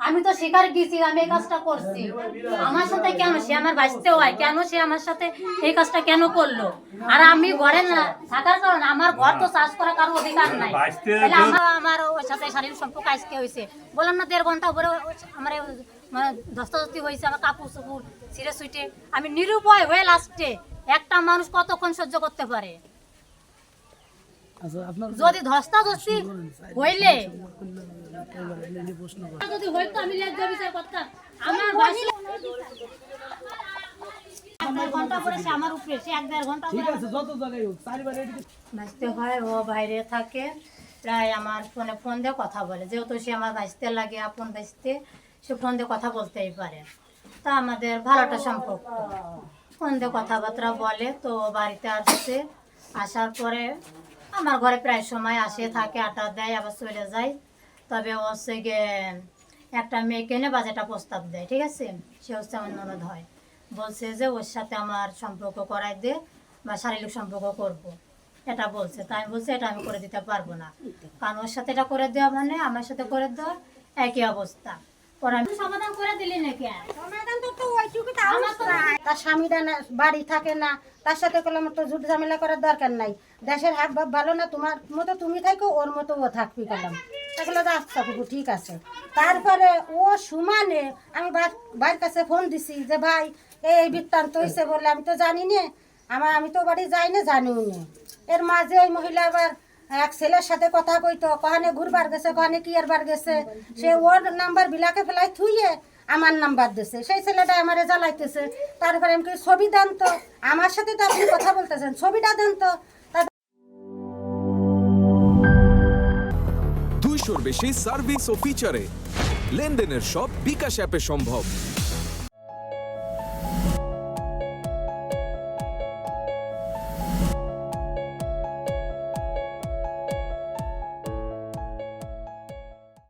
আমি তো স্বীকার গেছি আমি এই কাজটা করছি। আমার সাথে কেন সে আমার বাঁচতে হয়, কেন সে আমার সাথে এই কাজটা কেন করলো? আর আমি ঘরে না থাকার কারণে আমার ঘর তো চাষ করার কারো অধিকার নাই। তাহলে আমার ওর সাথে শারীরিক সম্পর্ক আজকে হয়েছে, বললাম না 1.5 ঘন্টা উপরে আমার মানে ধস্তাধস্তি হয়েছে, আমার কাপড় চোপড় ছিঁড়ে ছুটে আমি নিরুপায় হয়ে লাস্টে। একটা মানুষ কতক্ষণ সহ্য করতে পারে? যদি ধস্তাধস্তি হইলে যদি হইতো আমি লেখা বিচার করতাম। আমার ঘন্টা পরে সে আমার উপরে, সে 1.5 ঘন্টা বাঁচতে হয়। ও বাইরে থাকে প্রায়, আমার ফোনে ফোন দিয়ে কথা বলে, যেহেতু সে আমার বাঁচতে লাগে, আপন বাঁচতে, সে ফোন দিয়ে কথা বলতেই পারে। তা আমাদের ভালোটা সম্পর্ক, ফোন দিয়ে কথাবার্তা বলে। তো বাড়িতে আসছে, আসার পরে আমার ঘরে প্রায় সময় আসে, থাকে, আটা দেয়, আবার চলে যায়। তবে হচ্ছে গিয়ে একটা মেয়েকে এনে বাজেটা প্রস্তাব দেয়, ঠিক আছে? সে হচ্ছে আমার ননদ হয়, বলছে যে ওর সাথে আমার সম্পর্ক করাই দে বা শারীরিক সম্পর্ক করব, এটা বলছে। তাই আমি বলছি এটা আমি করে দিতে পারবো না, কারণ ওর সাথে এটা করে দেওয়া মানে আমার সাথে করে দেওয়া একই অবস্থা। সমাধান করে দিলি নাকি? তার স্বামীরা না বাড়ি থাকে না, তার সাথে কোনো মতো ঝুট ঝামেলা করার দরকার নাই। দেশের হাত ভাব ভালো না, তোমার মতো তুমি থাকো, ওর মতো ও থাকবি গেলাম। তাহলে আচ্ছা কুকু ঠিক আছে। তারপরে ও সুমানে আমি ভাইয়ের কাছে ফোন দিছি যে ভাই এই বৃত্তান্ত হয়েছে বলে, আমি তো জানি না, আমি তো বাড়ি যাই না, জানিও না। এর মাঝে ওই মহিলা আবার এক ছেলের সাথে কথা কইতো, কহানে ঘুরবার গেছে, কহানে কি আর বার গেছে, সে ওর নাম্বার বিলাকে ফেলাই থুইয়ে আমার নাম্বার দিছে, সেই ছেলেটা আমারে জ্বালাইতেছে। তারপরে আমি ছবি দেন তো, আমার সাথে তো আপনি কথা বলতেছেন, ছবিটা দেন তো। 200-র বেশি সার্ভিস ও ফিচারে লেনদেনের সব বিকাশ অ্যাপে সম্ভব।